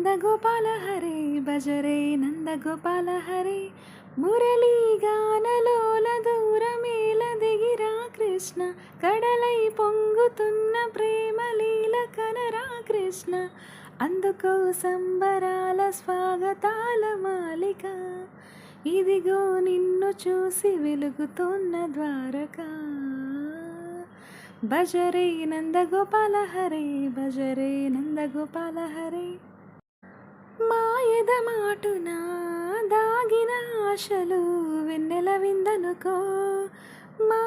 నందగోపాల హరే భజరే నందగోపాల హరే మురళీగానలోల దూరమేల దిగిరా కృష్ణ కడలై పొంగుతున్న ప్రేమలీల కనరా కృష్ణ అందుకో సంబరాల స్వాగతాల మాలిక ఇదిగో నిన్ను చూసి వెలుగుతున్న ద్వారకా భజరే నందగోపాల హరే భజరే నందగోపాల హరే మాయద మాటున దాగిన ఆశలు వెన్నెల విందనుకో మా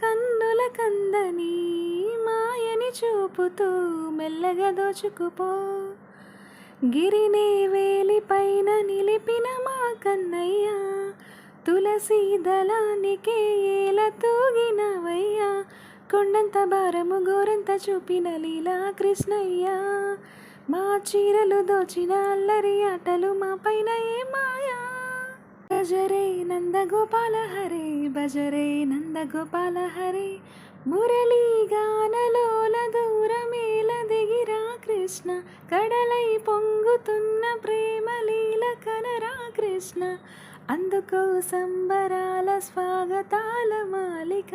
కన్నుల కందని మాయని చూపుతూ మెల్లగా దోచుకుపో గిరినే వేలిపైన నిలిపిన మా కన్నయ్య తులసి దళానికే ఏల తూగినవయ్యా కొండంత భారము గోరంత చూపిన లీలా కృష్ణయ్య మా చీరలు దోచిన అల్లరి ఆటలు మా పైన ఏ మాయా భజరే నందగోపాల హరే భజరే నందగోపాల హరే మురళీగానలోల దూరమేల దిగిరా కృష్ణ కడలై పొంగుతున్న ప్రేమలీల కనరా కృష్ణ అందుకో సంబరాల స్వాగతాల మాలిక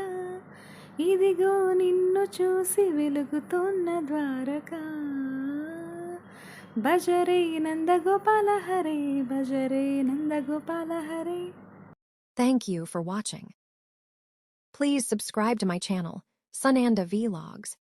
ఇదిగో నిన్ను చూసి వెలుగుతున్న Dwaraka భజరే Nandagopala Hare భజరే Nandagopala Hare. Thank you for watching. Please subscribe to my channel, Sananda Vlogs.